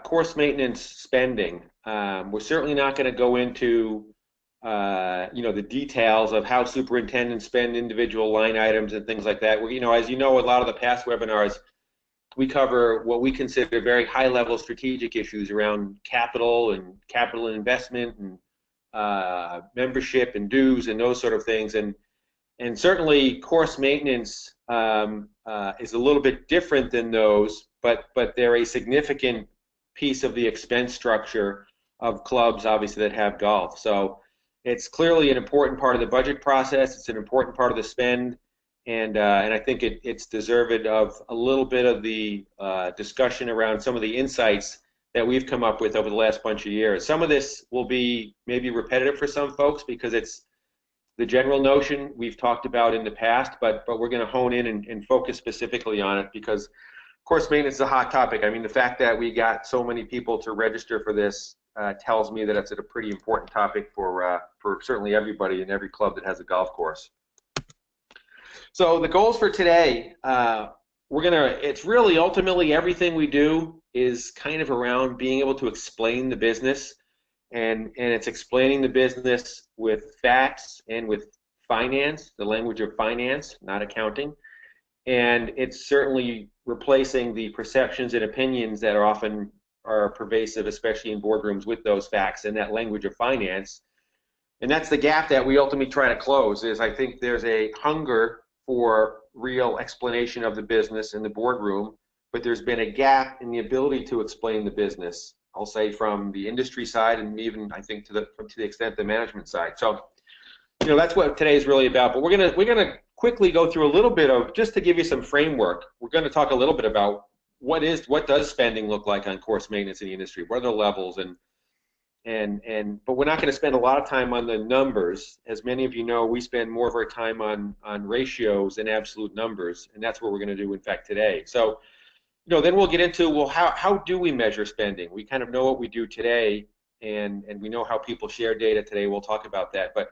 course maintenance spending, we're certainly not going to go into the details of how superintendents spend individual line items and things like that. As you know, a lot of the past webinars, we cover what we consider very high-level strategic issues around capital and capital investment and membership and dues and those sort of things. And certainly course maintenance is a little bit different than those, but they're a significant piece of the expense structure of clubs, obviously, that have golf. So it's clearly an important part of the budget process. It's an important part of the spend, and I think it's deserved of a little bit of the discussion around some of the insights that we've come up with over the last bunch of years. Some of this will be maybe repetitive for some folks because it's the general notion we've talked about in the past, but we're going to hone in and focus specifically on it because course maintenance is a hot topic. I mean, the fact that we got so many people to register for this tells me that it's a pretty important topic for certainly everybody in every club that has a golf course. So the goals for today, it's really ultimately everything we do is kind of around being able to explain the business, and it's explaining the business with facts and with finance, the language of finance, not accounting, and it's certainly replacing the perceptions and opinions that are pervasive, especially in boardrooms, with those facts and that language of finance. And that's the gap that we ultimately try to close. Is I think there's a hunger for real explanation of the business in the boardroom, but there's been a gap in the ability to explain the business, I'll say, from the industry side and even I think to the extent the management side. So that's what today is really about. But we're gonna quickly go through a little bit of, just to give you some framework, we're going to talk a little bit about what does spending look like on course maintenance in the industry, what are the levels, but we're not going to spend a lot of time on the numbers. As many of you know, we spend more of our time on ratios and absolute numbers, and that's what we're going to do, in fact, today. So then we'll get into, well, how do we measure spending? We kind of know what we do today, and we know how people share data today. We'll talk about that, but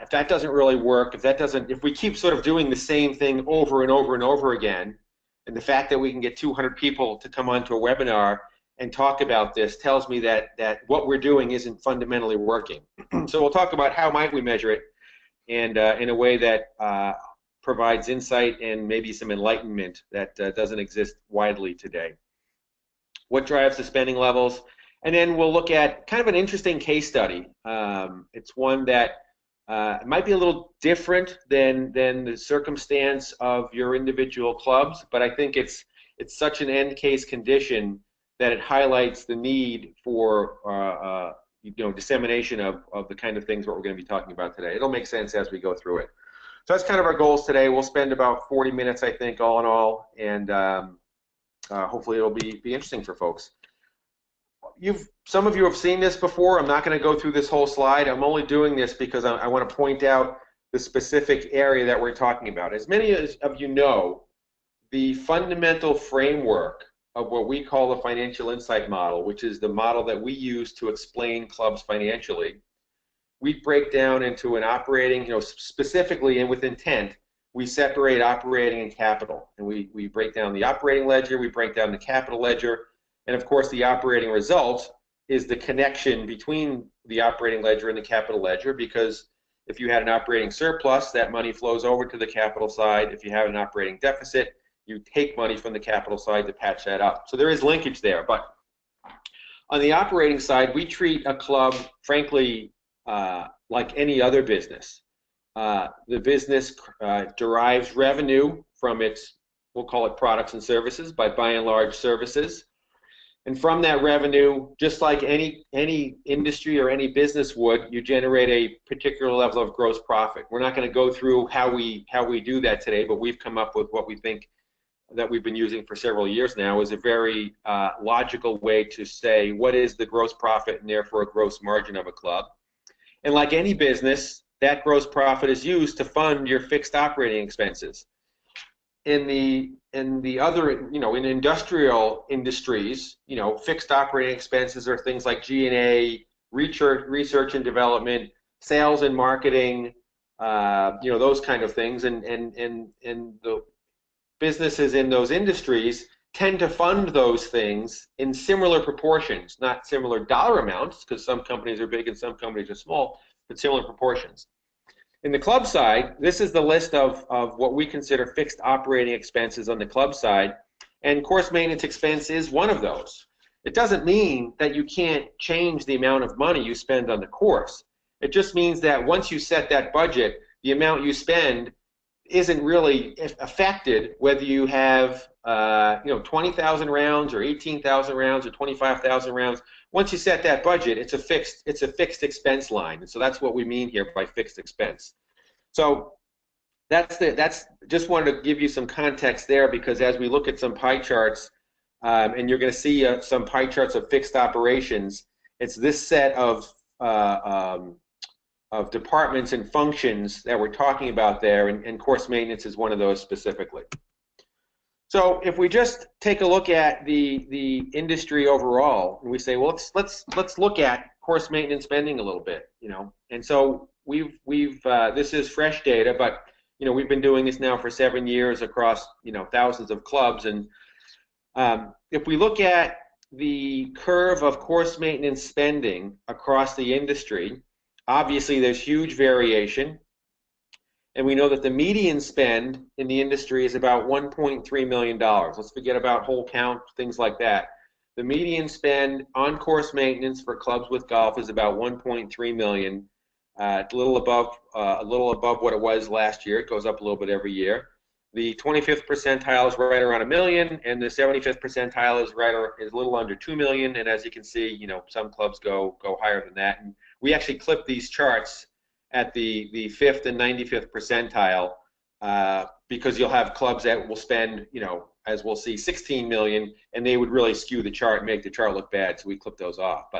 if that doesn't really work, if we keep sort of doing the same thing over and over and over again, and the fact that we can get 200 people to come onto a webinar and talk about this tells me that what we're doing isn't fundamentally working. So we'll talk about how might we measure it, and in a way that provides insight and maybe some enlightenment that doesn't exist widely today. What drives the spending levels? And then we'll look at kind of an interesting case study. It's one that it might be a little different than the circumstance of your individual clubs, but I think it's such an end case condition that it highlights the need for dissemination of the kind of things what we're going to be talking about today. It'll make sense as we go through it. So that's kind of our goals today. We'll spend about 40 minutes, I think, all in all, and hopefully it'll be interesting for folks. Some of you have seen this before. I'm not going to go through this whole slide. I'm only doing this because I want to point out the specific area that we're talking about. As many of you know, the fundamental framework of what we call the financial insight model, which is the model that we use to explain clubs financially, we break down into an operating, specifically and with intent, we separate operating and capital. And we break down the operating ledger, we break down the capital ledger, and of course the operating result is the connection between the operating ledger and the capital ledger, because if you had an operating surplus, that money flows over to the capital side. If you have an operating deficit, you take money from the capital side to patch that up. So there is linkage there. But on the operating side, we treat a club, frankly, like any other business. The business derives revenue from its, we'll call it products and services, by and large services. And from that revenue, just like any industry or any business would, you generate a particular level of gross profit. We're not going to go through how we do that today, but we've come up with what we think that we've been using for several years now is a very logical way to say what is the gross profit and therefore a gross margin of a club. And like any business, that gross profit is used to fund your fixed operating expenses. In the other, in industrial industries, fixed operating expenses are things like G&A, research and development, sales and marketing, those kind of things. And the businesses in those industries tend to fund those things in similar proportions, not similar dollar amounts, because some companies are big and some companies are small, but similar proportions. In the club side, this is the list of what we consider fixed operating expenses on the club side, and course maintenance expense is one of those. It doesn't mean that you can't change the amount of money you spend on the course. It just means that once you set that budget, the amount you spend isn't really affected whether you have 20,000 rounds or 18,000 rounds or 25,000 rounds. Once you set that budget, it's a fixed expense line, and so that's what we mean here by fixed expense. So that's just wanted to give you some context there, because as we look at some pie charts, and you're going to see some pie charts of fixed operations, it's this set of departments and functions that we're talking about there, and course maintenance is one of those specifically. So if we just take a look at the industry overall, and we say, well, let's look at course maintenance spending a little bit, and so this is fresh data, but we've been doing this now for 7 years across thousands of clubs, and if we look at the curve of course maintenance spending across the industry, obviously there's huge variation, and we know that the median spend in the industry is about $1.3 million. Let's forget about hole count, things like that. The median spend on course maintenance for clubs with golf is about $1.3 million. It's a little above what it was last year. It goes up a little bit every year. The 25th percentile is right around $1 million, and the 75th percentile is a little under $2 million. And as you can see, some clubs go higher than that. And we actually clip these charts at the 5th and 95th percentile because you'll have clubs that will spend, as we'll see, $16 million, and they would really skew the chart and make the chart look bad. So we clip those off.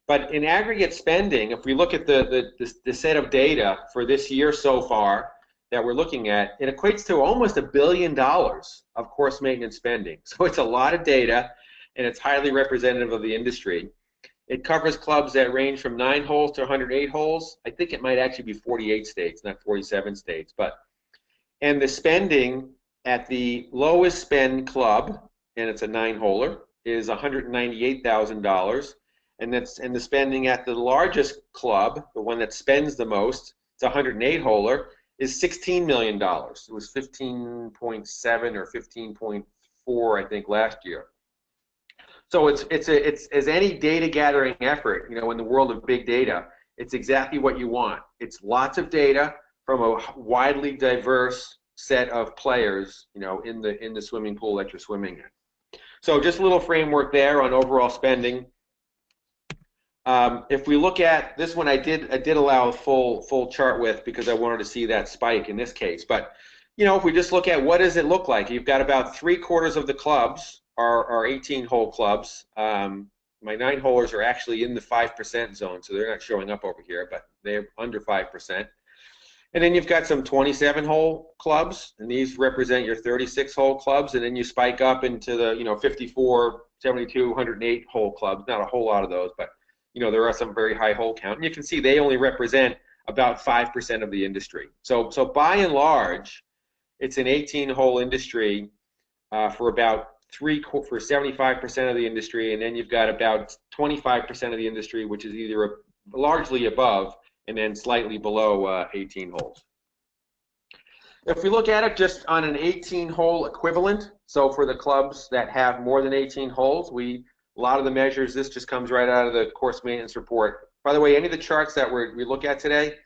But in aggregate spending, if we look at the set of data for this year so far that we're looking at, it equates to almost $1 billion of course maintenance spending. So it's a lot of data, and it's highly representative of the industry. It covers clubs that range from 9 holes to 108 holes. I think it might actually be 48 states, not 47 states. And the spending at the lowest spend club, and it's a 9-holer, is $198,000. And the spending at the largest club, the one that spends the most, it's a 108-holer, is $16 million. It was 15.7 or 15.4, I think, last year. So it's as any data gathering effort, in the world of big data, it's exactly what you want. It's lots of data from a widely diverse set of players, in the swimming pool that you're swimming in. So just a little framework there on overall spending. If we look at this one, I did allow a full chart width because I wanted to see that spike in this case. But if we just look at what does it look like, you've got about 3/4 of the clubs are 18-hole clubs. My 9-holers are actually in the 5% zone, so they're not showing up over here, but they're under 5%. And then you've got some 27-hole clubs, and these represent your 36-hole clubs, and then you spike up into the 54, 72, 108-hole clubs. Not a whole lot of those, but there are some very high hole count, and you can see they only represent about 5% of the industry. So by and large, it's an 18-hole industry for about for 75% of the industry, and then you've got about 25% of the industry, which is either largely above and then slightly below 18 holes. If we look at it just on an 18-hole equivalent, so for the clubs that have more than 18 holes, a lot of the measures, this just comes right out of the course maintenance report. By the way, any of the charts that we look at today,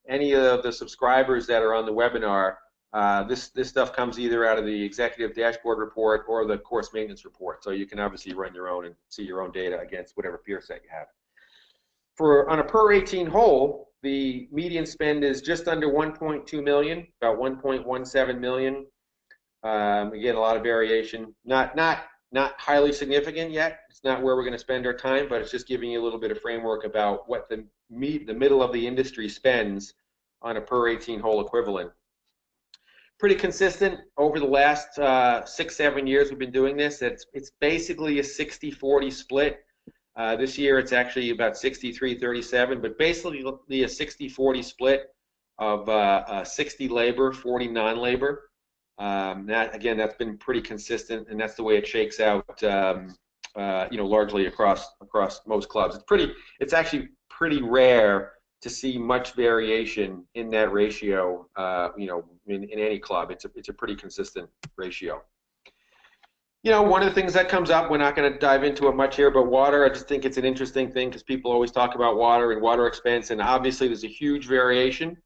any of the subscribers that are on the webinar, this stuff comes either out of the executive dashboard report or the course maintenance report. So you can obviously run your own and see your own data against whatever peer set you have. On a per 18 hole, the median spend is just under 1.2 million, about 1.17 million. Again, a lot of variation. Not highly significant yet. It's not where we're going to spend our time, but it's just giving you a little bit of framework about what the middle of the industry spends on a per 18 hole equivalent. Pretty consistent over the last 6-7 years we've been doing this. It's basically a 60-40 split. This year it's actually about 63-37, but basically a 60-40 split of 60 labor, 40 non-labor. Again, that's been pretty consistent, and that's the way it shakes out, largely across most clubs. It's actually pretty rare to see much variation in that ratio, in any club. It's a pretty consistent ratio. One of the things that comes up, we're not going to dive into it much here, but water, I just think it's an interesting thing because people always talk about water and water expense, and obviously there's a huge variation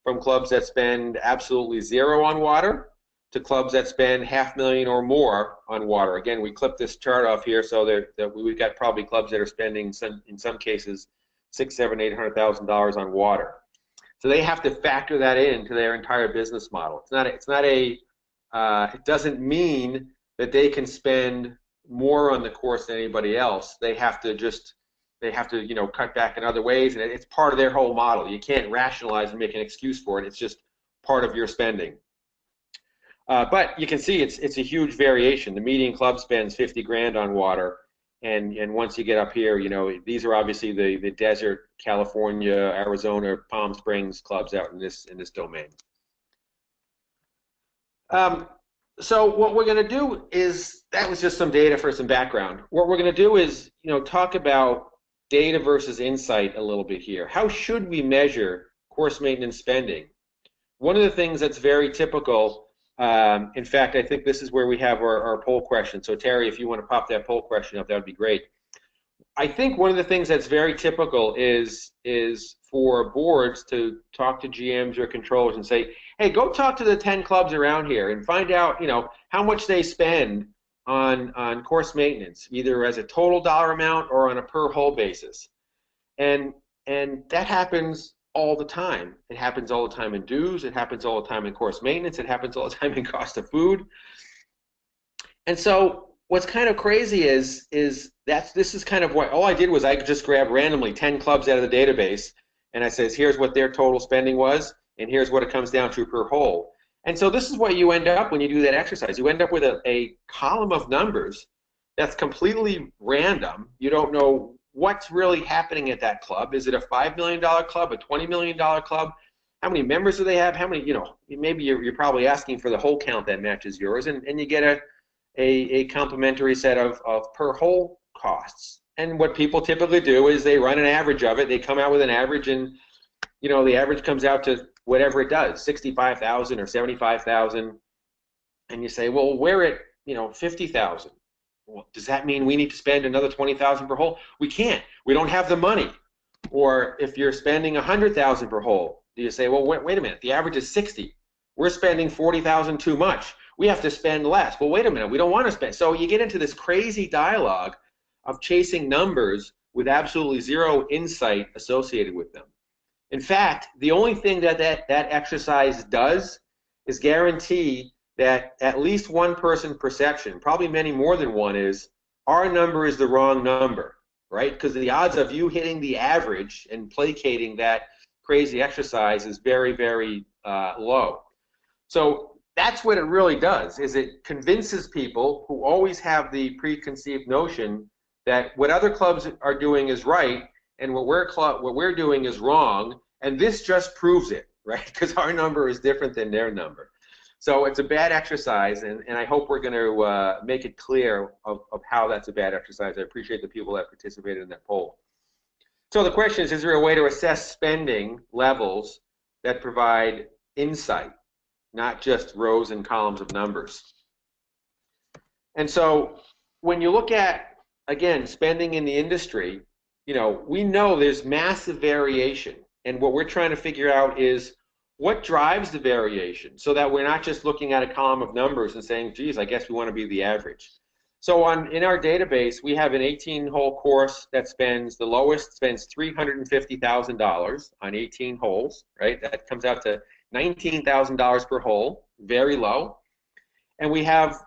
from clubs that spend absolutely zero on water to clubs that spend $500,000 or more on water. Again, we clipped this chart off here so that we've got probably clubs that are spending in some cases $600,000, $700,000, $800,000 on water. So they have to factor that into their entire business model. It doesn't mean that they can spend more on the course than anybody else. They have to cut back in other ways, and it's part of their whole model. You can't rationalize and make an excuse for it. It's just part of your spending. But you can see it's a huge variation. The median club spends 50 grand on water, and once you get up here, these are obviously the desert, California, Arizona, Palm Springs clubs out in this domain. So what we're going to do is, that was just some data for some background. What we're going to do is, talk about data versus insight a little bit here. How should we measure course maintenance spending? One of the things that's very typical, in fact, I think this is where we have our poll question. So Terry, if you want to pop that poll question up, that would be great. I think one of the things that's very typical is for boards to talk to GMs or controllers and say, hey, go talk to the 10 clubs around here and find out, how much they spend on course maintenance, either as a total dollar amount or on a per hole basis. And that happens all the time. It happens all the time in dues. It happens all the time in course maintenance. It happens all the time in cost of food. And so what's kind of crazy is this is kind of what all I did was I just grabbed randomly 10 clubs out of the database, and I says, here's what their total spending was, and here's what it comes down to per hole. And so this is what you end up when you do that exercise. You end up with a column of numbers that's completely random. You don't know what's really happening at that club. Is it a $5 million club, a $20 million club? How many members do they have? How many, maybe you're probably asking for the whole count that matches yours, and you get a complementary set of per hole costs. And what people typically do is they run an average of it. They come out with an average, and the average comes out to whatever it does, 65,000 or 75,000. And you say, well, we're at 50,000. Well, does that mean we need to spend another 20,000 per hole? We can't. We don't have the money. Or if you're spending 100,000 per hole, you say, well, wait a minute. The average is 60. We're spending 40,000 too much. We have to spend less. Well, wait a minute. We don't want to spend. So you get into this crazy dialogue of chasing numbers with absolutely zero insight associated with them. In fact, the only thing that exercise does is guarantee that at least one person perception, probably many more than one, is our number is the wrong number, right? Because the odds of you hitting the average and placating that crazy exercise is very, very low. So that's what it really does, is it convinces people who always have the preconceived notion that what other clubs are doing is right and what we're doing is wrong, and this just proves it, right? Because our number is different than their number. So it's a bad exercise, and I hope we're going to make it clear of how that's a bad exercise. I appreciate the people that participated in that poll. So the question is there a way to assess spending levels that provide insight, not just rows and columns of numbers? And so when you look at, again, spending in the industry, we know there's massive variation, and what we're trying to figure out is what drives the variation, so that we're not just looking at a column of numbers and saying, geez, I guess we want to be the average. So in our database, we have an 18-hole course that the lowest spends $350,000 on 18 holes, right? That comes out to $19,000 per hole, very low. And we have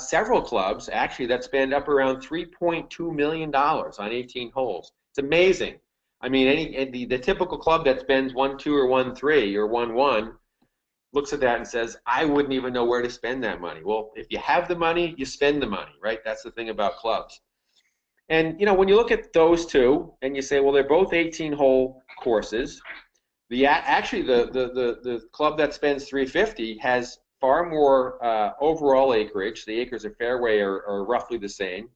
several clubs, actually, that spend up around $3.2 million on 18 holes. It's amazing. I mean, the typical club that spends 1-2 or 1-3 or 1-1 looks at that and says, I wouldn't even know where to spend that money. Well, if you have the money, you spend the money, right? That's the thing about clubs. And, when you look at those two and you say, well, they're both 18-hole courses, actually the club that spends $350 has far more overall acreage. The acres of fairway are roughly the same,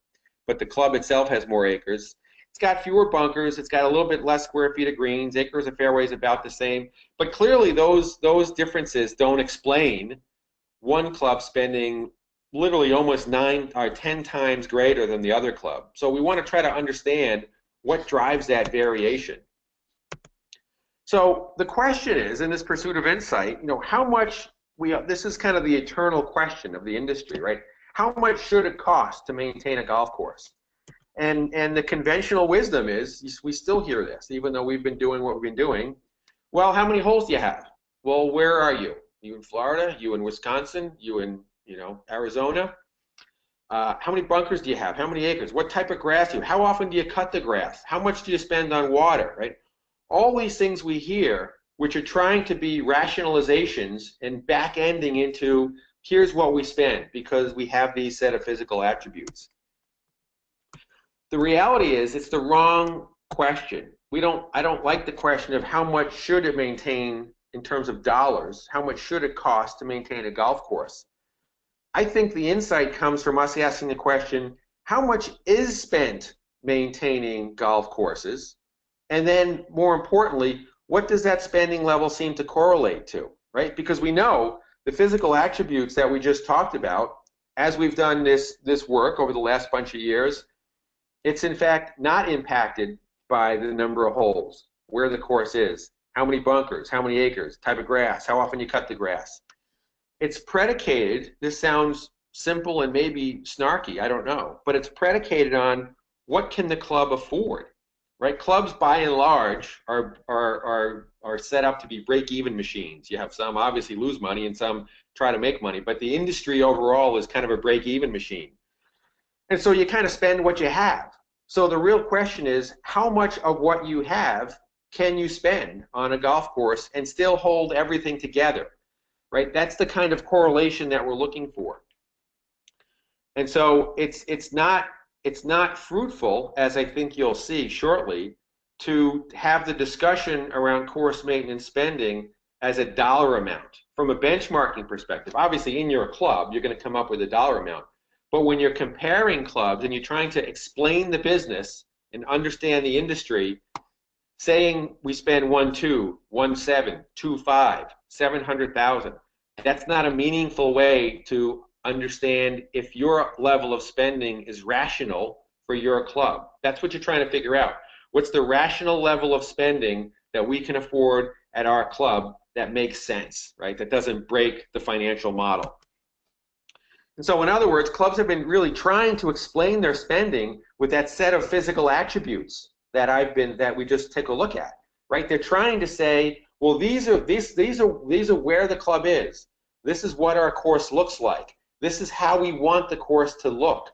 but the club itself has more acres. It's got fewer bunkers. It's got a little bit less square feet of greens. Acres of fairway is about the same. But clearly those differences don't explain one club spending literally almost 9 or 10 times greater than the other club. So we want to try to understand what drives that variation. So the question is, in this pursuit of insight, how much this is kind of the eternal question of the industry, right? How much should it cost to maintain a golf course? And the conventional wisdom is, we still hear this, even though we've been doing what we've been doing. Well, how many holes do you have? Well, where are you? You in Florida? You in Wisconsin? You in, Arizona? How many bunkers do you have? How many acres? What type of grass do you have? How often do you cut the grass? How much do you spend on water, right? All these things we hear, which are trying to be rationalizations and back-ending into, here's what we spend because we have these set of physical attributes. The reality is it's the wrong question. I don't like the question of how much should it maintain in terms of dollars, how much should it cost to maintain a golf course. I think the insight comes from us asking the question, how much is spent maintaining golf courses? And then, more importantly, what does that spending level seem to correlate to, right? Because we know the physical attributes that we just talked about, as we've done this work over the last bunch of years, it's in fact not impacted by the number of holes, where the course is, how many bunkers, how many acres, type of grass, how often you cut the grass. It's predicated, this sounds simple and maybe snarky, I don't know, but it's predicated on what can the club afford, right? Clubs by and large are set up to be break-even machines. You have some obviously lose money and some try to make money, but the industry overall is kind of a break-even machine. And so you kind of spend what you have. So the real question is, how much of what you have can you spend on a golf course and still hold everything together, right? That's the kind of correlation that we're looking for. And so it's not fruitful, as I think you'll see shortly, to have the discussion around course maintenance spending as a dollar amount. From a benchmarking perspective, obviously in your club, you're going to come up with a dollar amount. But when you're comparing clubs and you're trying to explain the business and understand the industry, saying we spend 1.2, 1.7, 2.5, 700,000, that's not a meaningful way to understand if your level of spending is rational for your club. That's what you're trying to figure out. What's the rational level of spending that we can afford at our club that makes sense, right? That doesn't break the financial model. And so in other words, clubs have been really trying to explain their spending with that set of physical attributes that we just take a look at, right? They're trying to say, well, these are where the club is. This is what our course looks like. This is how we want the course to look.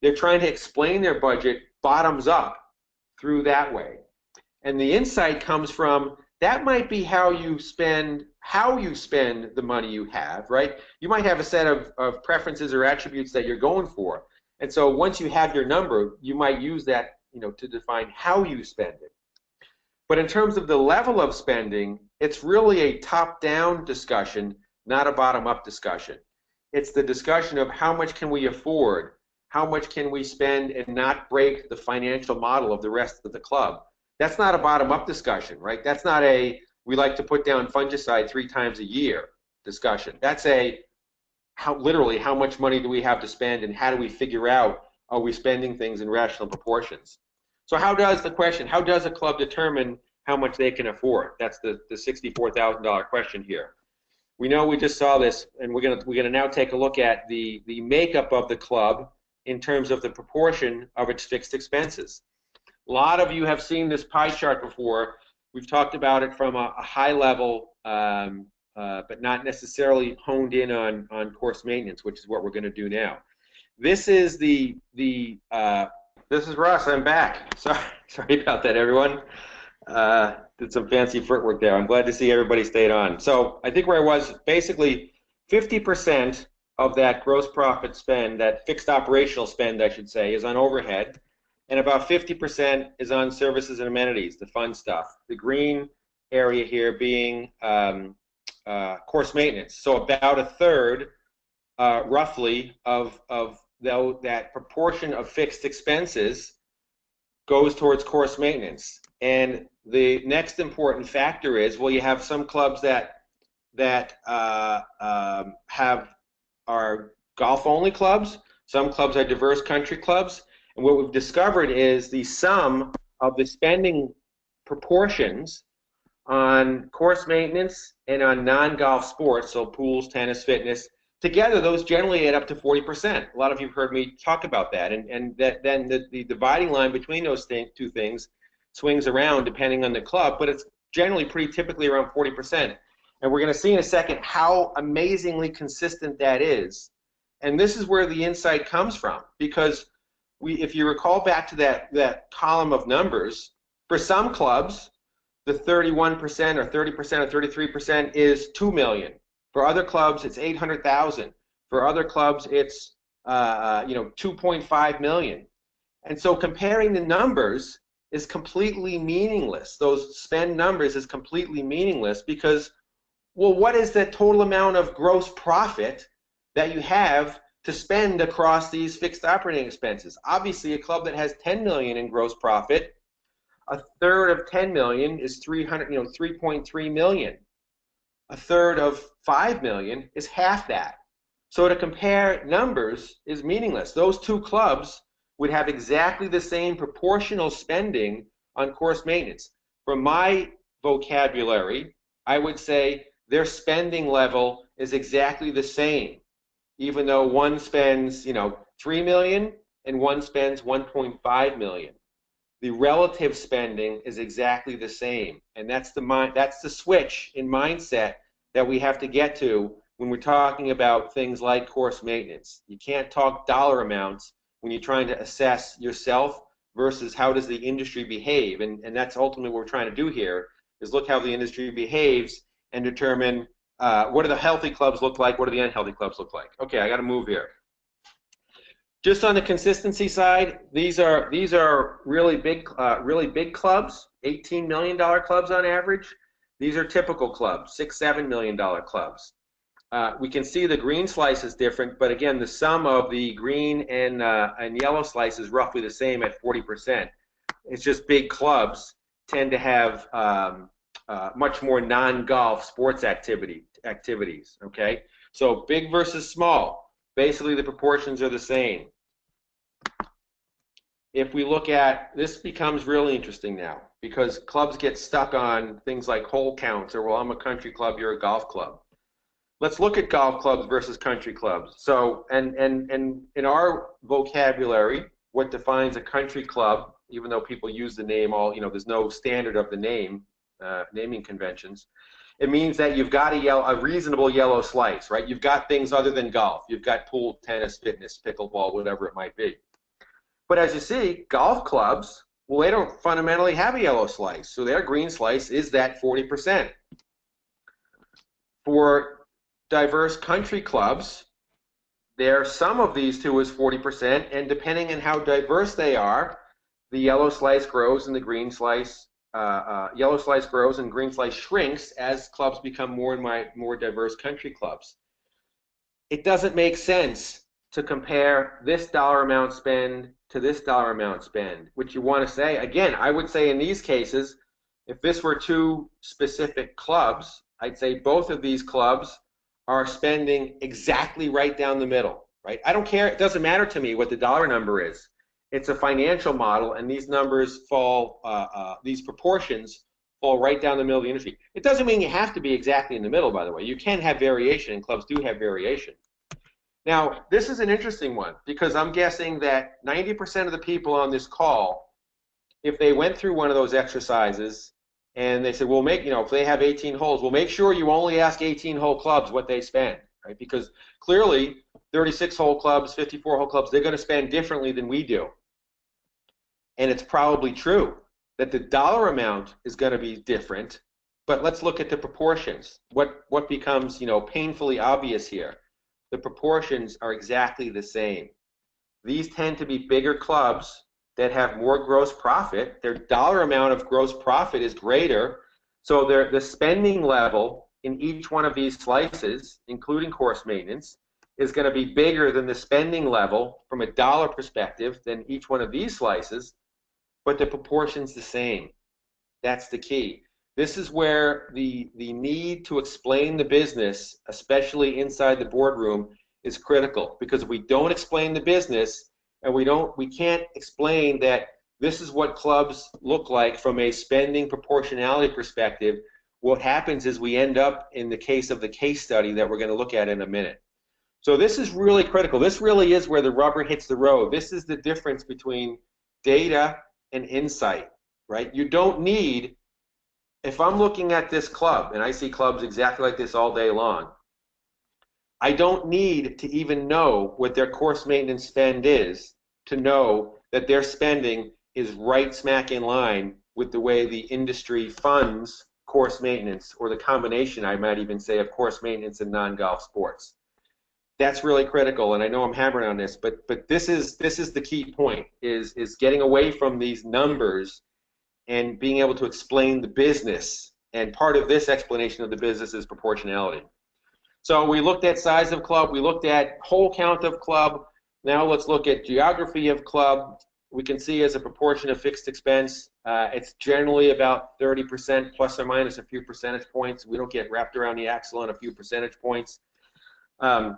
They're trying to explain their budget bottoms up through that way. And the insight comes from, that might be how you spend the money you have, right? You might have a set of preferences or attributes that you're going for. And so once you have your number, you might use that, to define how you spend it. But in terms of the level of spending, it's really a top-down discussion, not a bottom-up discussion. It's the discussion of how much can we afford, how much can we spend and not break the financial model of the rest of the club. That's not a bottom-up discussion, right? That's not a, we like to put down fungicide 3 times a year discussion. That's a, literally, how much money do we have to spend and how do we figure out, are we spending things in rational proportions? So how does a club determine how much they can afford? That's the $64,000 question here. We know we just saw this, and we're gonna now take a look at the makeup of the club in terms of the proportion of its fixed expenses. A lot of you have seen this pie chart before. We've talked about it from a high level, but not necessarily honed in on course maintenance, which is what we're going to do now. This is this is Russ. I'm back. Sorry about that, everyone. Did some fancy footwork there. I'm glad to see everybody stayed on. So I think where I was, basically 50% of that gross profit spend, that fixed operational spend, I should say, is on overhead. And about 50% is on services and amenities, the fun stuff. The green area here being course maintenance. So about a third, roughly, of that proportion of fixed expenses goes towards course maintenance. And the next important factor is, well, you have some clubs that are golf-only clubs. Some clubs are diverse country clubs. And what we've discovered is the sum of the spending proportions on course maintenance and on non-golf sports, so pools, tennis, fitness, together those generally add up to 40%. A lot of you have heard me talk about that. And then the dividing line between those two things swings around depending on the club, but it's generally pretty typically around 40%. And we're going to see in a second how amazingly consistent that is. And this is where the insight comes from, because if you recall back to that column of numbers, for some clubs, the 31% or 30% or 33% is $2 million. For other clubs, it's $800,000. For other clubs, it's $2.5 million. And so comparing the numbers is completely meaningless. Those spend numbers is completely meaningless because, well, what is the total amount of gross profit that you have to spend across these fixed operating expenses? Obviously, a club that has $10 million in gross profit, a third of $10 million is $3.3 million. A third of $5 million is half that. So to compare numbers is meaningless. Those two clubs would have exactly the same proportional spending on course maintenance. From my vocabulary, I would say their spending level is exactly the same, even though one spends, $3 million and one spends $1.5 million. The relative spending is exactly the same, and that's the switch in mindset that we have to get to when we're talking about things like course maintenance. You can't talk dollar amounts when you're trying to assess yourself versus how does the industry behave, and that's ultimately what we're trying to do here, is look how the industry behaves and determine what do the healthy clubs look like, what do the unhealthy clubs look like. Okay, I got to move here. Just on the consistency side, these are really big clubs, $18 million clubs on average. These are typical clubs, $6-7 million clubs. We can see the green slice is different, but again, the sum of the green and yellow slice is roughly the same at 40%. It's just big clubs tend to have much more non-golf sports activities. Okay, so big versus small, basically the proportions are the same. If we look at, this becomes really interesting now, because clubs get stuck on things like hole counts, or, well, I'm a country club, you're a golf club. Let's look at golf clubs versus country clubs. So, and in our vocabulary, what defines a country club, even though people use the name there's no standard of the name, naming conventions, it means that you've got a reasonable yellow slice, right? You've got things other than golf. You've got pool, tennis, fitness, pickleball, whatever it might be. But as you see, golf clubs, well, they don't fundamentally have a yellow slice, so their green slice is that 40%. For diverse country clubs, their sum of these two is 40%, and depending on how diverse they are, the yellow slice grows and the green slice, yellow slice grows and green slice shrinks as clubs become more and more diverse country clubs. It doesn't make sense to compare this dollar amount spend to this dollar amount spend. What you want to say, again, I would say in these cases, if this were two specific clubs, I'd say both of these clubs are spending exactly right down the middle, right? I don't care, it doesn't matter to me what the dollar number is. It's a financial model, and these numbers fall, these proportions fall right down the middle of the industry. It doesn't mean you have to be exactly in the middle, by the way. You can have variation, and clubs do have variation. Now, this is an interesting one, because I'm guessing that 90% of the people on this call, if they went through one of those exercises and they said, well, if they have 18 holes, well, make sure you only ask 18-hole clubs what they spend, right? Because clearly 36-hole clubs, 54-hole clubs, they're going to spend differently than we do. And it's probably true that the dollar amount is going to be different, but let's look at the proportions. What becomes, painfully obvious here? The proportions are exactly the same. These tend to be bigger clubs that have more gross profit. Their dollar amount of gross profit is greater, so the spending level in each one of these slices, including course maintenance, is going to be bigger than the spending level from a dollar perspective than each one of these slices, but the proportion's the same. That's the key. This is where the need to explain the business, especially inside the boardroom, is critical, because if we don't explain the business and we can't explain that this is what clubs look like from a spending proportionality perspective, what happens is we end up in the case of the case study that we're going to look at in a minute. So this is really critical. This really is where the rubber hits the road. This is the difference between data and insight, right? You don't need, if I'm looking at this club, and I see clubs exactly like this all day long, I don't need to even know what their course maintenance spend is to know that their spending is right smack in line with the way the industry funds course maintenance, or the combination, I might even say, of course maintenance and non-golf sports. That's really critical, and I know I'm hammering on this, but this is the key point, is getting away from these numbers and being able to explain the business. And part of this explanation of the business is proportionality. So we looked at size of club, we looked at hole count of club. Now let's look at geography of club. We can see as a proportion of fixed expense, it's generally about 30% plus or minus a few percentage points. We don't get wrapped around the axle on a few percentage points. And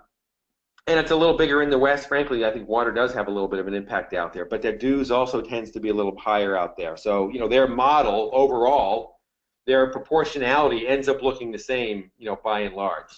it's a little bigger in the West. Frankly, I think water does have a little bit of an impact out there, but their dues also tends to be a little higher out there. So, you know, their model overall, their proportionality ends up looking the same, you know, by and large.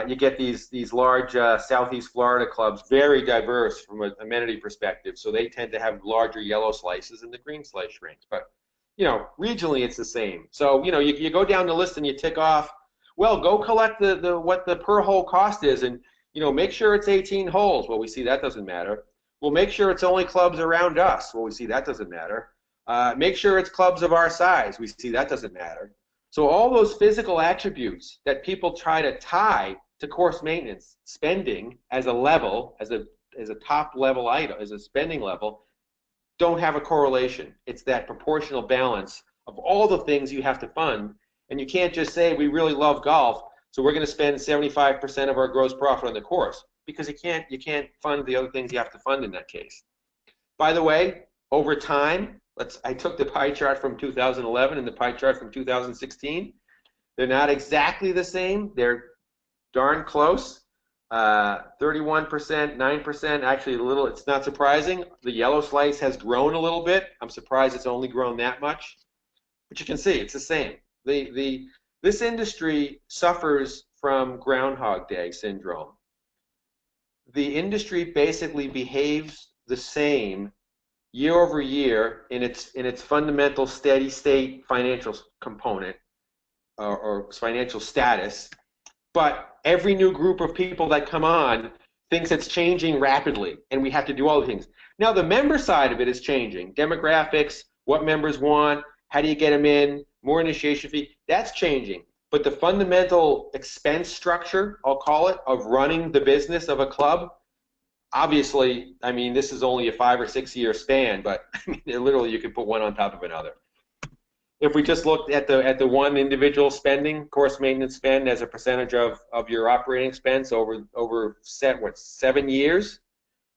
You get these large Southeast Florida clubs, very diverse from an amenity perspective, so they tend to have larger yellow slices and the green slice shrinks. But, you know, regionally it's the same. So, you know, you go down the list and you tick off, well, go collect what the per hole cost is, and, you know, make sure it's 18 holes. Well, we see that doesn't matter. Well, make sure it's only clubs around us. Well, we see that doesn't matter. Make sure it's clubs of our size. We see that doesn't matter. So all those physical attributes that people try to tie to course maintenance spending as a level, as a top level item, as a spending level, don't have a correlation. It's that proportional balance of all the things you have to fund, and you can't just say we really love golf, so we're going to spend 75% of our gross profit on the course, because you can't fund the other things you have to fund in that case. By the way, over time, I took the pie chart from 2011 and the pie chart from 2016. They're not exactly the same. They're darn close. 31%, 9%, actually a little, it's not surprising. The yellow slice has grown a little bit. I'm surprised it's only grown that much. But you can see it's the same. This industry suffers from Groundhog Day syndrome. The industry basically behaves the same year over year in its fundamental steady state financial component or financial status, but every new group of people that come on thinks it's changing rapidly, and we have to do all the things. Now the member side of it is changing. Demographics, what members want, how do you get them in, more initiation fee, that's changing. But the fundamental expense structure, I'll call it, of running the business of a club, obviously, I mean, this is only a 5 or 6 year span, but I mean, literally you can put one on top of another. If we just looked at the one individual spending, course maintenance spend as a percentage of your operating expense over 7 years,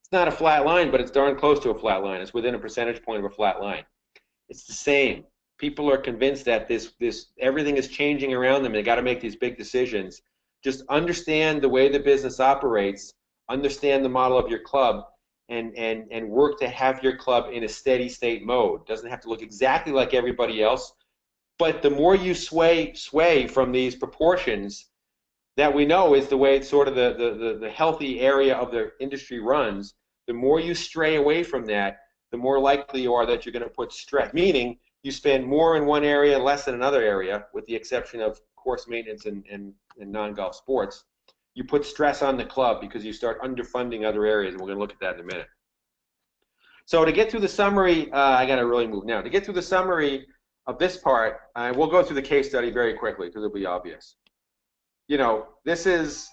it's not a flat line, but it's darn close to a flat line. It's within a percentage point of a flat line. It's the same. People are convinced that everything is changing around them, and they got to make these big decisions. Just understand the way the business operates, understand the model of your club, and work to have your club in a steady state mode. Doesn't have to look exactly like everybody else, but the more you sway from these proportions that we know is the way sort of the healthy area of the industry runs, the more you stray away from that, the more likely you are that you're going to put stress, meaning you spend more in one area and less in another area, with the exception of course maintenance and non-golf sports. You put stress on the club because you start underfunding other areas, and we're going to look at that in a minute. So to get through the summary, I got to really move now. To get through the summary of this part, we'll go through the case study very quickly because it'll be obvious. You know, this is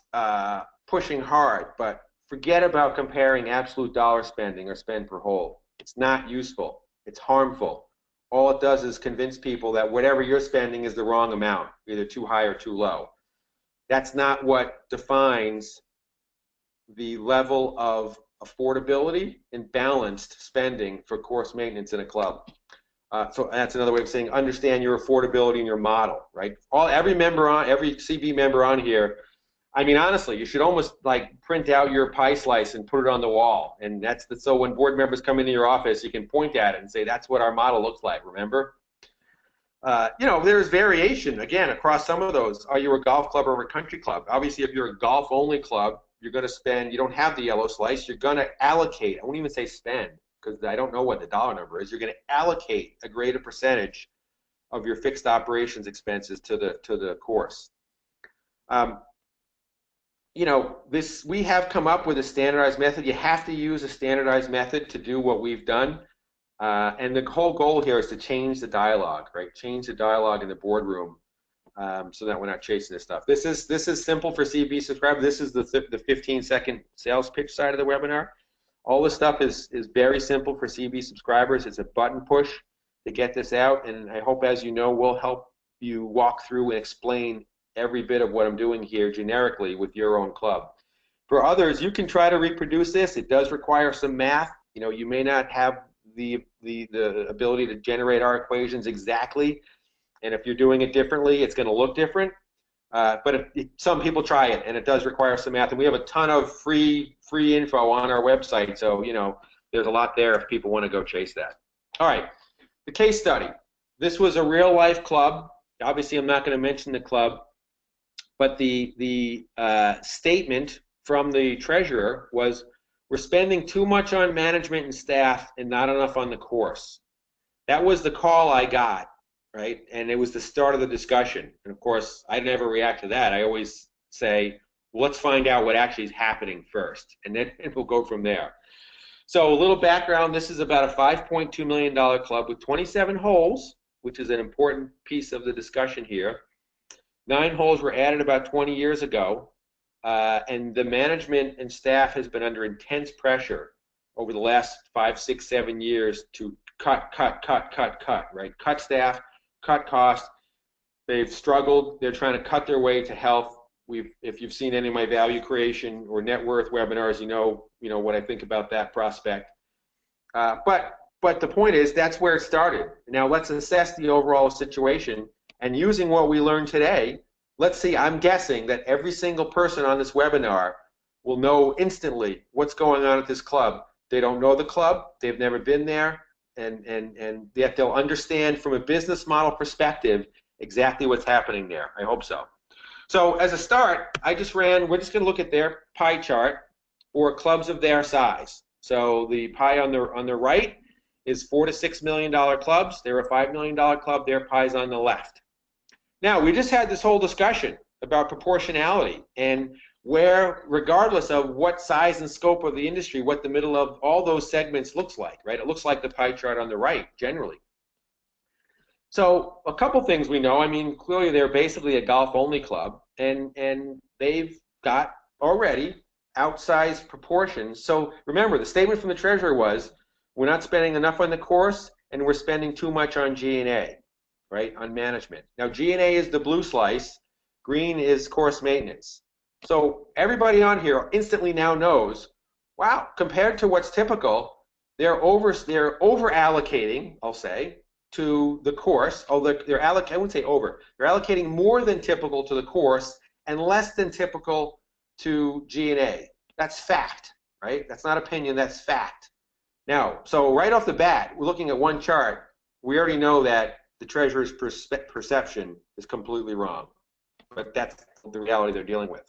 pushing hard, but forget about comparing absolute dollar spending or spend per hole. It's not useful. It's harmful. All it does is convince people that whatever you're spending is the wrong amount, either too high or too low. that's not what defines the level of affordability and balanced spending for course maintenance in a club. So that's another way of saying understand your affordability and your model, right? Every CB member on here, I mean, honestly, you should almost like print out your pie slice and put it on the wall. And so when board members come into your office, you can point at it and say, that's what our model looks like, remember? There's variation, again, across some of those. Are you a golf club or a country club? Obviously, if you're a golf-only club, you're going to spend, you don't have the yellow slice, you're going to allocate, I won't even say spend, because I don't know what the dollar number is, you're going to allocate a greater percentage of your fixed operations expenses to the course. We have come up with a standardized method. You have to use a standardized method to do what we've done. And the whole goal here is to change the dialogue, right? Change the dialogue in the boardroom so that we're not chasing this stuff. This is simple for CB subscribers. This is the 15-second sales pitch side of the webinar. All this stuff is very simple for CB subscribers. It's a button push to get this out, and I hope, as you know, we'll help you walk through and explain every bit of what I'm doing here generically with your own club. For others, you can try to reproduce this. It does require some math. You may not have the ability to generate our equations exactly, and if you're doing it differently, it's going to look different. But some people try it, and it does require some math. And we have a ton of free info on our website, so there's a lot there if people want to go chase that. All right, the case study. This was a real-life club. Obviously, I'm not going to mention the club, but the statement from the treasurer was, we're spending too much on management and staff and not enough on the course. That was the call I got, right? And it was the start of the discussion. And of course, I never react to that. I always say, well, let's find out what actually is happening first, and then we'll go from there. So a little background, this is about a $5.2 million club with 27 holes, which is an important piece of the discussion here. 9 holes were added about 20 years ago. And the management and staff has been under intense pressure over the last 5, 6, 7 years to cut, right? Cut staff, cut costs. They've struggled. They're trying to cut their way to health. If you've seen any of my value creation or net worth webinars, you know what I think about that prospect. But the point is, that's where it started. Now let's assess the overall situation, and using what we learned today, let's see, I'm guessing that every single person on this webinar will know instantly what's going on at this club. They don't know the club, they've never been there, and yet they'll understand from a business model perspective exactly what's happening there. I hope so. So as a start, we're just going to look at their pie chart for clubs of their size. So the pie on the right is $4 to $6 million clubs. They're a $5 million club. Their pie's on the left. Now, we just had this whole discussion about proportionality and where, regardless of what size and scope of the industry, what the middle of all those segments looks like, right? It looks like the pie chart on the right, generally. So a couple things we know. I mean, clearly they're basically a golf-only club, and they've got already outsized proportions. So remember, the statement from the treasurer was, we're not spending enough on the course, and we're spending too much on G&A. Right, on management. Now, G&A is the blue slice, green is course maintenance. So everybody on here instantly now knows, wow, compared to what's typical, they're over allocating, I'll say, to the course. I wouldn't say over. They're allocating more than typical to the course and less than typical to G&A. That's fact, right? That's not opinion, that's fact. Now, so right off the bat, we're looking at one chart. We already know that the treasurer's perception is completely wrong, but that's the reality they're dealing with.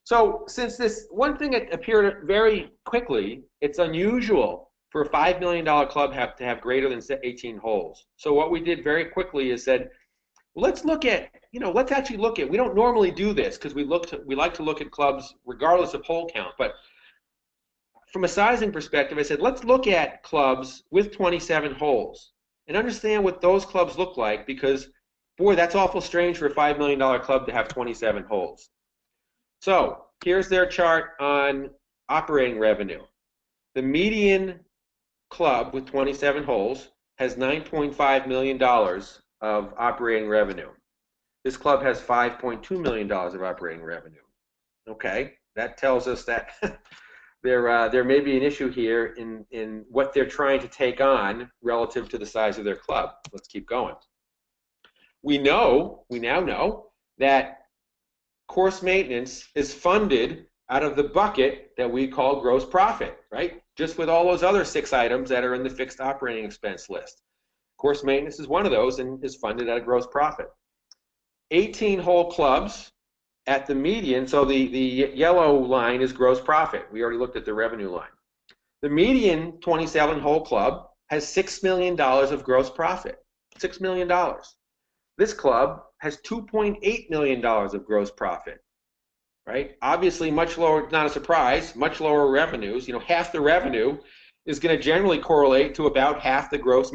So since this one thing appeared very quickly, it's unusual for a $5 million club to have greater than 18 holes. So what we did very quickly is said, let's actually look at, we don't normally do this because we like to look at clubs regardless of hole count, but from a sizing perspective, I said, let's look at clubs with 27 holes and understand what those clubs look like, because, boy, that's awful strange for a $5 million club to have 27 holes. So here's their chart on operating revenue. The median club with 27 holes has $9.5 million of operating revenue. This club has $5.2 million of operating revenue. Okay, that tells us that there may be an issue here in what they're trying to take on relative to the size of their club. Let's keep going. We now know that course maintenance is funded out of the bucket that we call gross profit, right? Just with all those other 6 items that are in the fixed operating expense list. Course maintenance is one of those and is funded out of gross profit. 18 hole clubs at the median, so the yellow line is gross profit. We already looked at the revenue line. The median 27 hole club has $6 million of gross profit. $6 million. This club has $2.8 million of gross profit, right? Obviously much lower, not a surprise, much lower revenues. You know, half the revenue is going to generally correlate to about half the gross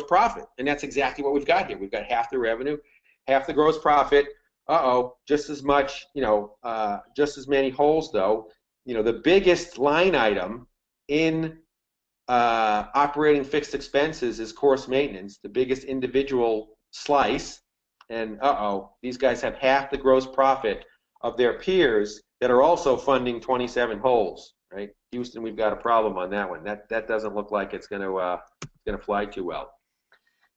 profit. And that's exactly what we've got here. We've got half the revenue, half the gross profit. Just as much, just as many holes though. You know, the biggest line item in operating fixed expenses is course maintenance, the biggest individual slice, and these guys have half the gross profit of their peers that are also funding 27 holes, right? Houston, we've got a problem on that one. That doesn't look like it's going to fly too well.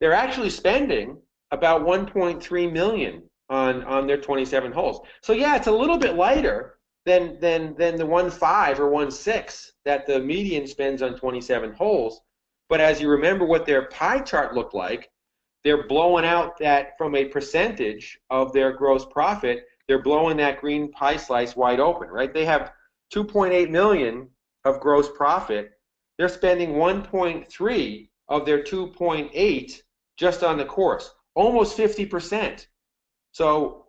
They're actually spending about $1.3 million on their 27 holes. So yeah, it's a little bit lighter than the 1.5 or 1.6 that the median spends on 27 holes. But as you remember what their pie chart looked like, they're blowing out that from a percentage of their gross profit, they're blowing that green pie slice wide open, right? They have $2.8 million of gross profit. They're spending 1.3 of their 2.8 just on the course, almost 50%. So,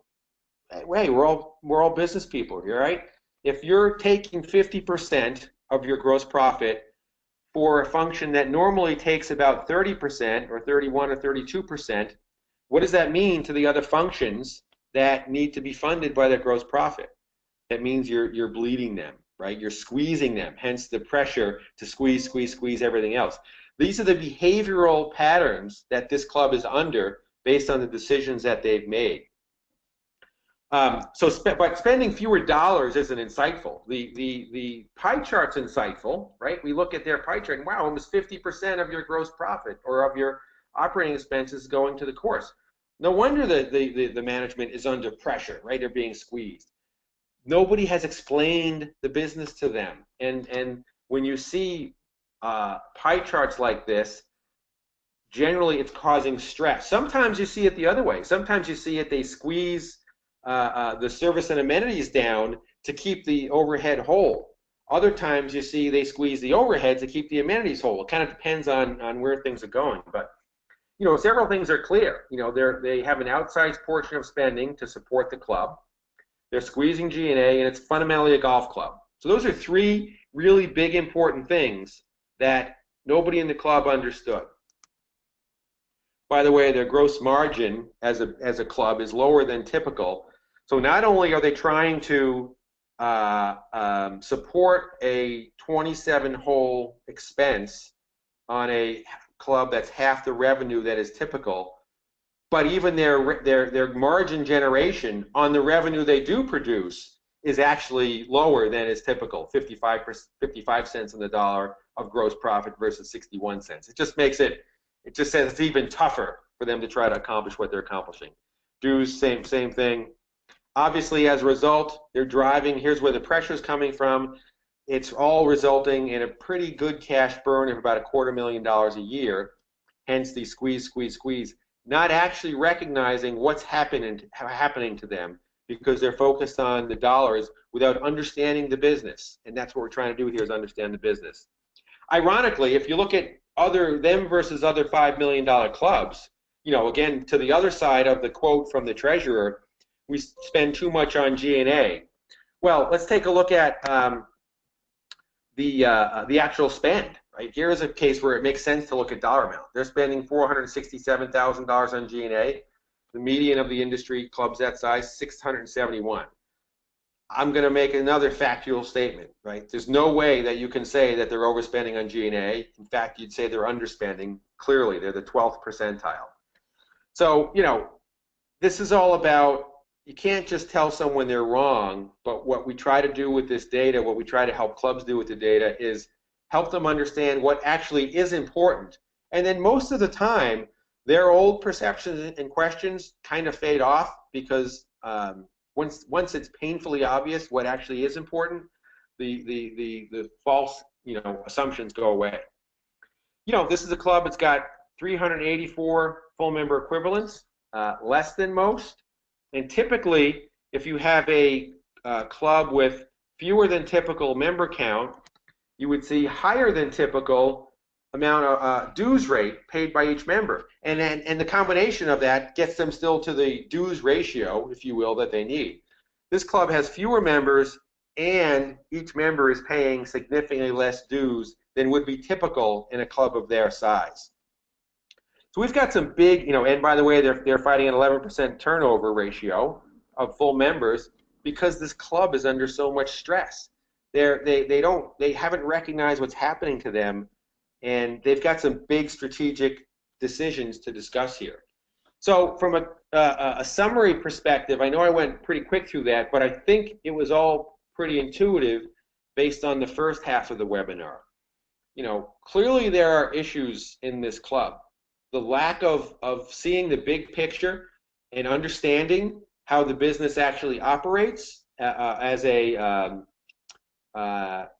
hey, we're all business people here, right? If you're taking 50% of your gross profit for a function that normally takes about 30% or 31 or 32%, what does that mean to the other functions that need to be funded by their gross profit? That means you're bleeding them, right? You're squeezing them, hence the pressure to squeeze everything else. These are the behavioral patterns that this club is under based on the decisions that they've made. But spending fewer dollars isn't insightful. The pie chart's insightful, right? We look at their pie chart and wow, almost 50% of your gross profit or of your operating expenses going to the course. No wonder the management is under pressure, right? They're being squeezed. Nobody has explained the business to them. And when you see pie charts like this, generally it's causing stress. Sometimes you see it the other way. Sometimes you see it, they squeeze the service and amenities down to keep the overhead whole. Other times you see they squeeze the overhead to keep the amenities whole. It kind of depends on where things are going. But you know, several things are clear. You know, they have an outsized portion of spending to support the club. They're squeezing G&A, and it's fundamentally a golf club. So those are 3 really big important things that nobody in the club understood. By the way, their gross margin as a club is lower than typical. So not only are they trying to support a 27-hole expense on a club that's half the revenue that is typical, but even their margin generation on the revenue they do produce is actually lower than is typical, 55 cents on the dollar of gross profit versus 61 cents. It just makes it just says it's even tougher for them to try to accomplish what they're accomplishing. Dues, same thing. Obviously, as a result, they're driving. Here's where the pressure is coming from. It's all resulting in a pretty good cash burn of about $250,000 a year. Hence the squeeze, not actually recognizing what's happening to them because they're focused on the dollars without understanding the business. And that's what we're trying to do here is understand the business. Ironically, if you look at them versus other $5 million clubs, you know, again, to the other side of the quote from the treasurer, we spend too much on G&A. Well, let's take a look at the actual spend. Right, here is a case where it makes sense to look at dollar amount. They're spending $467,000 on G&A. The median of the industry clubs that size, $671. I'm going to make another factual statement. Right, there's no way that you can say that they're overspending on G&A. In fact, you'd say they're underspending. Clearly, they're the 12th percentile. So, you know, this is all about, you can't just tell someone they're wrong, but what we try to do with this data, what we try to help clubs do with the data is help them understand what actually is important. And then most of the time, their old perceptions and questions kind of fade off because once it's painfully obvious what actually is important, the false assumptions go away. This is a club that's got 384 full member equivalents, less than most. And typically, if you have a club with fewer than typical member count, you would see higher than typical amount of dues rate paid by each member. And the combination of that gets them still to the dues ratio, if you will, that they need. This club has fewer members, and each member is paying significantly less dues than would be typical in a club of their size. So we've got some big, and by the way, they're fighting an 11% turnover ratio of full members because this club is under so much stress. They haven't recognized what's happening to them, and they've got some big strategic decisions to discuss here. So from a summary perspective, I know I went pretty quick through that, but I think it was all pretty intuitive based on the first half of the webinar. Clearly there are issues in this club. The lack of seeing the big picture and understanding how the business actually operates as a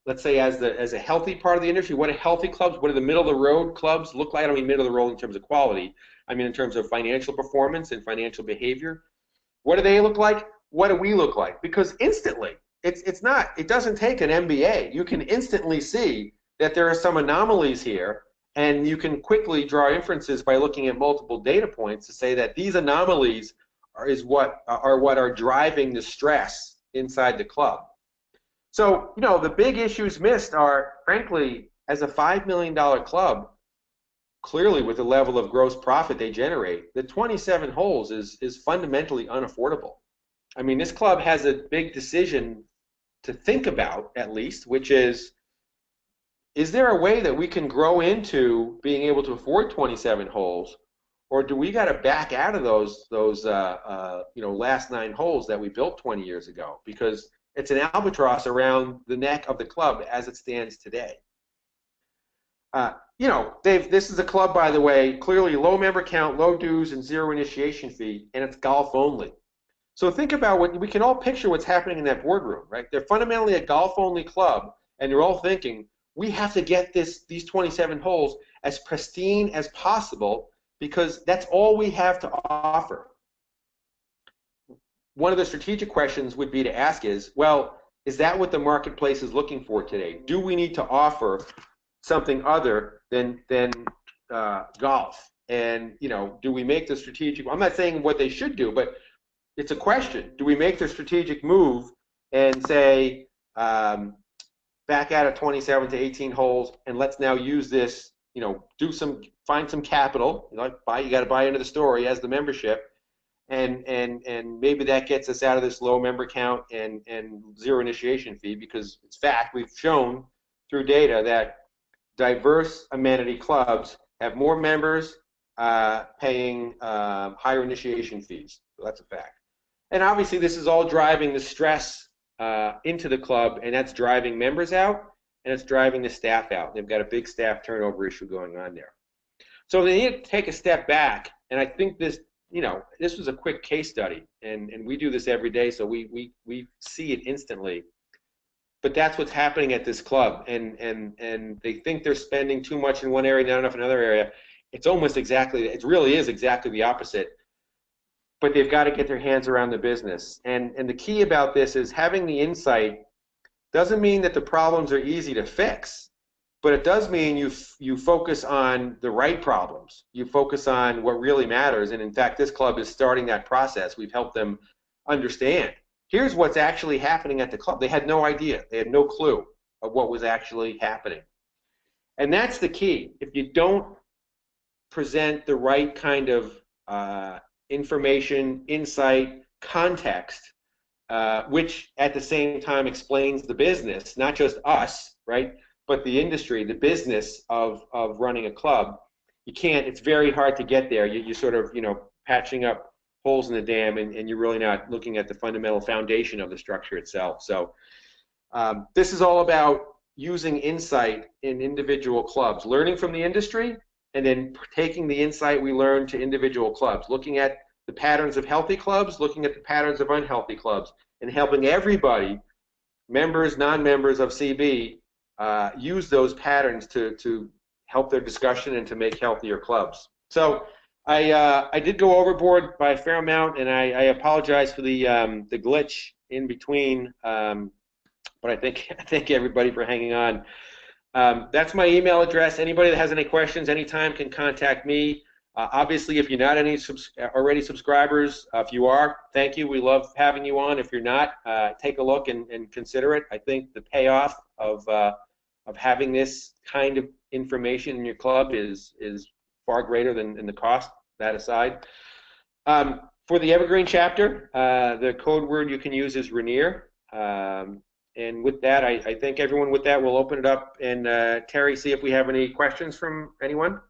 let's say as a healthy part of the industry. What do healthy clubs, what do the middle of the road clubs look like? I don't mean middle of the road in terms of quality. I mean in terms of financial performance and financial behavior. What do they look like? What do we look like? Because instantly, it doesn't take an MBA. You can instantly see that there are some anomalies here, and you can quickly draw inferences by looking at multiple data points to say that these anomalies what are driving the stress inside the club. So, the big issues missed are, frankly, as a $5 million club, clearly with the level of gross profit they generate, the 27 holes is fundamentally unaffordable. I mean, this club has a big decision to think about, at least, which is there a way that we can grow into being able to afford 27 holes, or do we got to back out of those last 9 holes that we built 20 years ago? Because it's an albatross around the neck of the club as it stands today. This is a club, by the way, clearly low member count, low dues, and 0 initiation fee, and it's golf only. So think about what we can all picture what's happening in that boardroom, right? They're fundamentally a golf-only club, and they're all thinking, we have to get these 27 holes as pristine as possible because that's all we have to offer. One of the strategic questions would be to ask is, well, is that what the marketplace is looking for today? Do we need to offer something other than golf? And do we make the strategic? I'm not saying what they should do, but it's a question. Do we make the strategic move and say, back out of 27 to 18 holes, and let's now use this, find some capital. You got to buy into the story as the membership, and maybe that gets us out of this low member count and 0 initiation fee, because it's fact, we've shown through data that diverse amenity clubs have more members paying higher initiation fees. So that's a fact. And obviously this is all driving the stress into the club, and that's driving members out, and it's driving the staff out. They've got a big staff turnover issue going on there. So they need to take a step back, and I think this was a quick case study, and we do this every day, so we see it instantly. But that's what's happening at this club, and they think they're spending too much in one area, not enough in another area. It really is exactly the opposite. But they've got to get their hands around the business. And the key about this is having the insight doesn't mean that the problems are easy to fix, but it does mean you focus on the right problems. You focus on what really matters, and in fact, this club is starting that process. We've helped them understand. Here's what's actually happening at the club. They had no idea. They had no clue of what was actually happening. And that's the key. If you don't present the right kind of information, insight, context, which at the same time explains the business, not just us, right, but the industry, the business of running a club. It's very hard to get there. You sort of, patching up holes in the dam, and you're really not looking at the fundamental foundation of the structure itself. So this is all about using insight in individual clubs, learning from the industry, and then taking the insight we learn to individual clubs, looking at the patterns of healthy clubs, looking at the patterns of unhealthy clubs, and helping everybody, members, non-members of CB, use those patterns to help their discussion and to make healthier clubs. So I did go overboard by a fair amount, and I apologize for the glitch in between, but I thank everybody for hanging on. That's my email address. Anybody that has any questions anytime can contact me. Obviously, if you're not already subscribers, if you are, thank you. We love having you on. If you're not, take a look and consider it. I think the payoff of having this kind of information in your club is far greater than the cost, that aside. For the Evergreen chapter, the code word you can use is Rainier. And with that, I thank everyone. With that, we'll open it up. And Terry, see if we have any questions from anyone.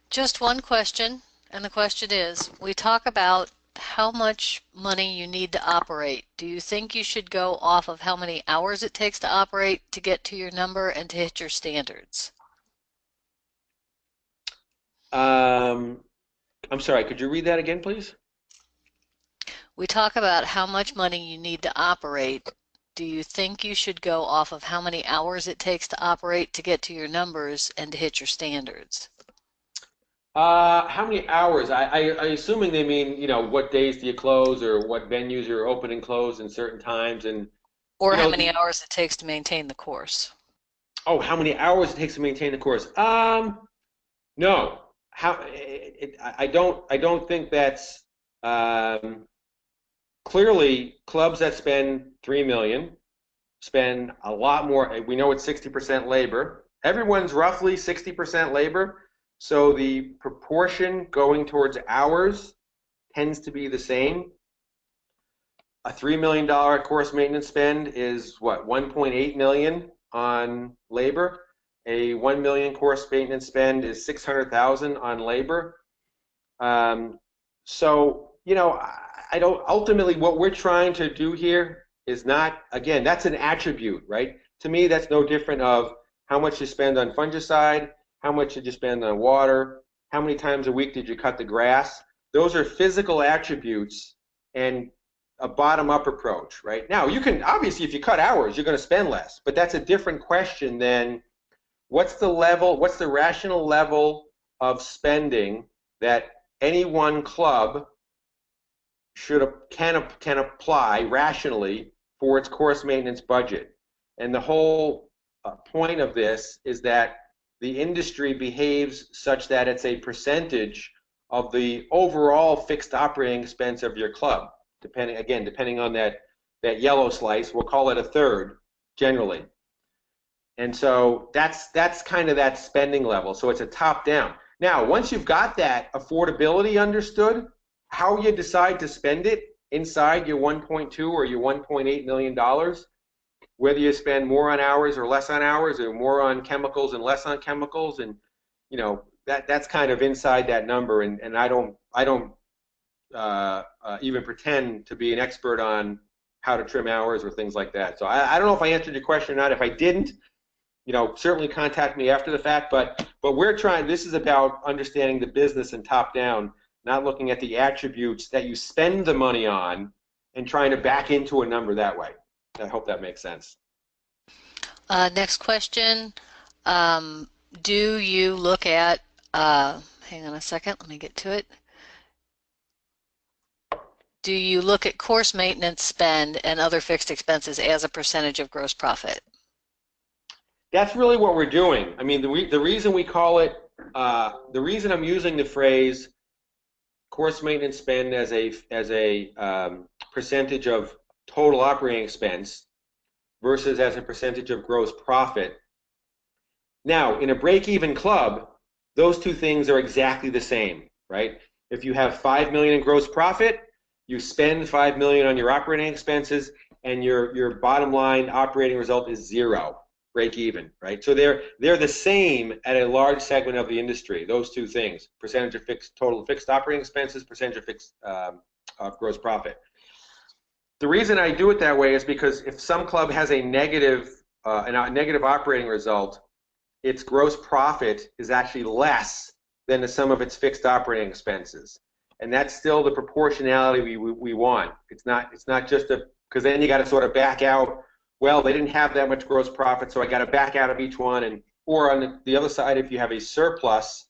Just one question, and the question is, we talk about how much money you need to operate. Do you think you should go off of how many hours it takes to operate to get to your number and to hit your standards? I'm sorry, could you read that again, please? We talk about how much money you need to operate. Do you think you should go off of how many hours it takes to operate to get to your numbers and to hit your standards? How many hours? I assuming they mean, what days do you close, or what venues are open and closed in certain times, and Or how many hours it takes to maintain the course? Oh, how many hours it takes to maintain the course? No. I don't think that's clearly clubs that spend $3 million spend a lot more. We know it's 60% labor. Everyone's roughly 60% labor, so the proportion going towards hours tends to be the same. A $3 million course maintenance spend is what, $1.8 million on labor. A $1 million course maintenance spend is $600,000 on labor. So I don't. Ultimately, what we're trying to do here is not. Again, that's an attribute, right? To me, that's no different of how much you spend on fungicide, how much did you spend on water, how many times a week did you cut the grass. Those are physical attributes and a bottom-up approach, right? Now, you can obviously, if you cut hours, you're going to spend less, but that's a different question than what's the rational level of spending that any one club can apply rationally for its course maintenance budget. And the whole point of this is that the industry behaves such that it's a percentage of the overall fixed operating expense of your club. Depending on that yellow slice, we'll call it a third generally. And so that's kind of that spending level. So it's a top down. Now, once you've got that affordability understood, how you decide to spend it inside your 1.2 or your $1.8 million, whether you spend more on hours or less on hours, or more on chemicals and less on chemicals, and that's kind of inside that number. And I don't even pretend to be an expert on how to trim hours or things like that. So I don't know if I answered your question or not. If I didn't, certainly contact me after the fact. But we're trying. This is about understanding the business and top down, not looking at the attributes that you spend the money on and trying to back into a number that way. I hope that makes sense. Next question. Do you look at, hang on a second, let me get to it. Do you look at course maintenance spend and other fixed expenses as a percentage of gross profit? That's really what we're doing. I mean, the reason we call it, the reason I'm using the phrase course maintenance spend as a percentage of total operating expense versus as a percentage of gross profit. Now, in a break-even club, those two things are exactly the same, right? If you have $5 million in gross profit, you spend $5 million on your operating expenses, and your bottom line operating result is zero, break even, right? So they're the same at a large segment of the industry. Those two things: percentage of total fixed operating expenses, percentage of fixed of gross profit. The reason I do it that way is because if some club has a negative operating result, its gross profit is actually less than the sum of its fixed operating expenses, and that's still the proportionality we want. It's not just because then you got to sort of back out. Well, they didn't have that much gross profit, so I got to back out of each one. Or on the other side, if you have a surplus,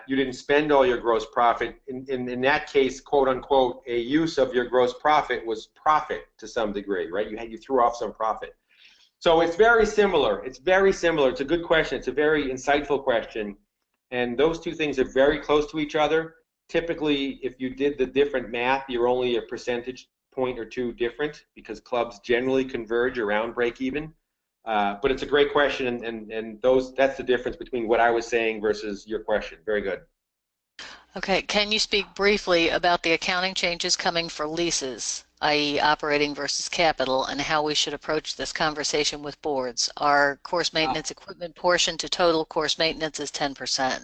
you didn't spend all your gross profit. In that case, quote unquote, a use of your gross profit was profit to some degree, right? You threw off some profit. So it's very similar. It's very similar. It's a good question. It's a very insightful question. And those two things are very close to each other. Typically, if you did the different math, you're only a percentage point or two different because clubs generally converge around break even. But it's a great question, and that's the difference between what I was saying versus your question. Very good. Okay, can you speak briefly about the accounting changes coming for leases, i.e. operating versus capital, and how we should approach this conversation with boards? Our course maintenance equipment portion to total course maintenance is 10%.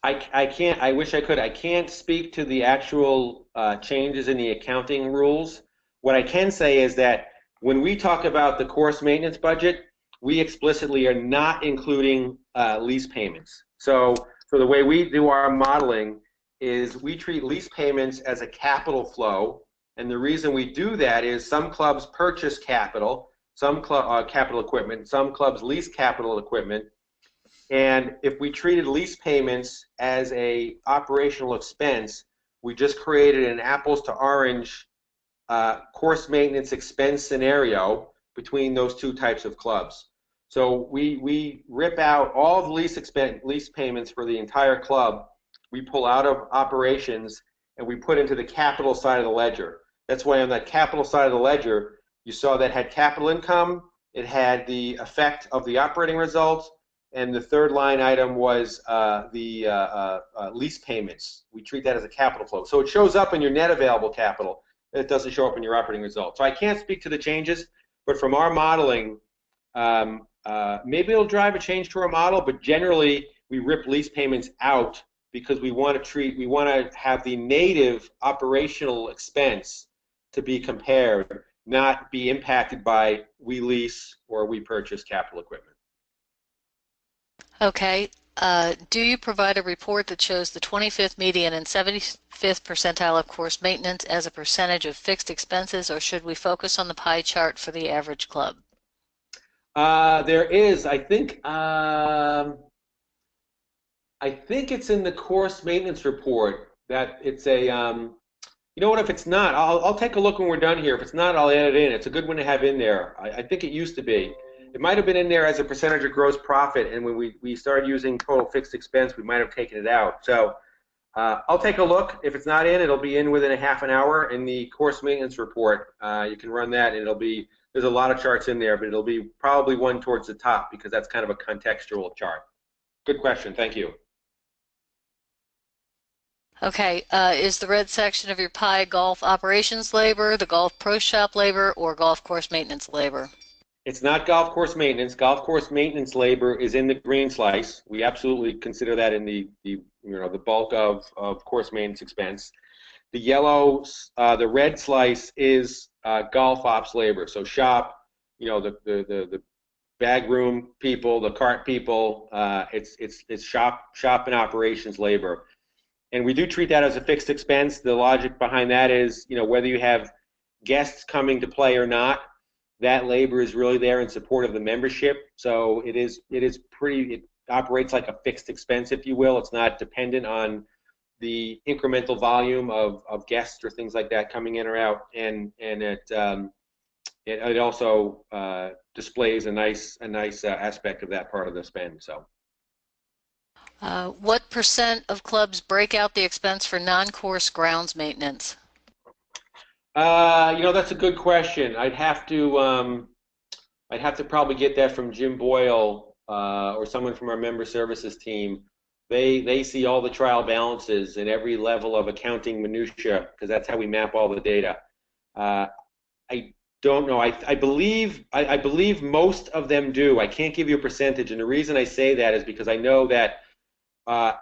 I can't, I wish I could. I can't speak to the actual changes in the accounting rules. What I can say is that when we talk about the course maintenance budget, we explicitly are not including lease payments. So the way we do our modeling is we treat lease payments as a capital flow, and the reason we do that is some clubs purchase capital, capital equipment, some clubs lease capital equipment, and if we treated lease payments as a operational expense, we just created an apples to orange course maintenance expense scenario between those two types of clubs. So we rip out all the lease payments for the entire club. We pull out of operations and we put into the capital side of the ledger. That's why on that capital side of the ledger, you saw that had capital income, it had the effect of the operating results, and the third line item was the lease payments. We treat that as a capital flow. So it shows up in your net available capital. It doesn't show up in your operating results. So I can't speak to the changes, but from our modeling, maybe it'll drive a change to our model, but generally we rip lease payments out because we want to have the native operational expense to be compared, not be impacted by we lease or we purchase capital equipment. Okay. Do you provide a report that shows the 25th median and 75th percentile of course maintenance as a percentage of fixed expenses, or should we focus on the pie chart for the average club? There is, I think it's in the course maintenance report that it's a, you know what, if it's not, I'll take a look when we're done here. If it's not, I'll add it in. It's a good one to have in there. I think it used to be. It might have been in there as a percentage of gross profit, and when we started using total fixed expense, we might have taken it out. So I'll take a look. If it's not in, it'll be in within a half an hour in the course maintenance report. You can run that, and there's a lot of charts in there, but it'll be probably one towards the top because that's kind of a contextual chart. Good question. Thank you. Okay. Is the red section of your pie golf operations labor, the golf pro shop labor, or golf course maintenance labor? It's not golf course maintenance. Golf course maintenance labor is in the green slice. We absolutely consider that in the bulk of course maintenance expense. The yellow, the red slice is golf ops labor. So shop, the bag room people, the cart people. It's shop and operations labor, and we do treat that as a fixed expense. The logic behind that is, whether you have guests coming to play or not, that labor is really there in support of the membership. So it operates like a fixed expense, if you will. It's not dependent on the incremental volume of guests or things like that coming in or out, and it also displays a nice aspect of that part of the spend. So. What percent of clubs break out the expense for non-course grounds maintenance? That's a good question. I'd have to probably get that from Jim Boyle or someone from our member services team. They see all the trial balances and every level of accounting minutia because that's how we map all the data. I don't know. I believe most of them do. I can't give you a percentage, and the reason I say that is because I know that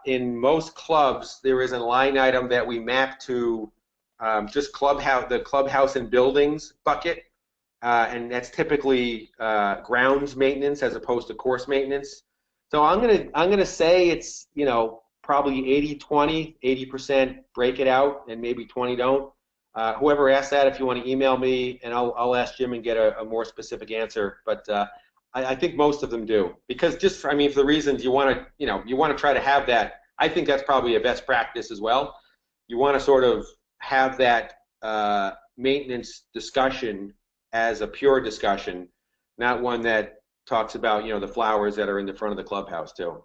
in most clubs there is a line item that we map to just the clubhouse and buildings bucket, and that's typically grounds maintenance as opposed to course maintenance. So I'm gonna say it's probably 80-20, 80% break it out, and maybe 20 don't. Whoever asked that, if you want to email me, and I'll ask Jim and get a more specific answer. But I think most of them do, because I mean, for the reasons you want to, you want to try to have that. I think that's probably a best practice as well. You want to sort of have that maintenance discussion as a pure discussion, not one that talks about the flowers that are in the front of the clubhouse too.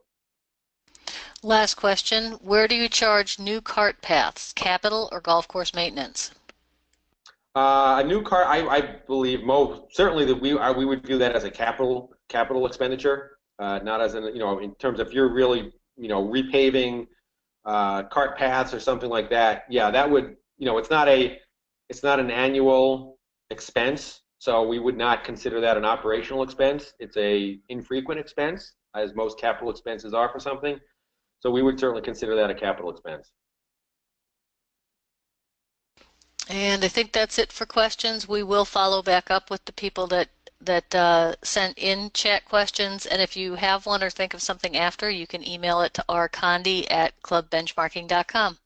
Last question. Where do you charge new cart paths, capital or golf course maintenance? A new car, I believe, certainly that we would view that as a capital expenditure, not as in terms of if you're really repaving cart paths or something like that. Yeah, that would it's not an annual expense, so we would not consider that an operational expense. It's a infrequent expense, as most capital expenses are for something. So we would certainly consider that a capital expense. And I think that's it for questions. We will follow back up with the people that sent in chat questions. And if you have one or think of something after, you can email it to rcondi@clubbenchmarking.com.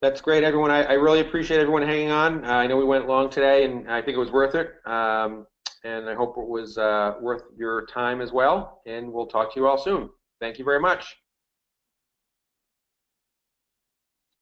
That's great, everyone. I really appreciate everyone hanging on. I know we went long today, and I think it was worth it. And I hope it was worth your time as well. And we'll talk to you all soon. Thank you very much.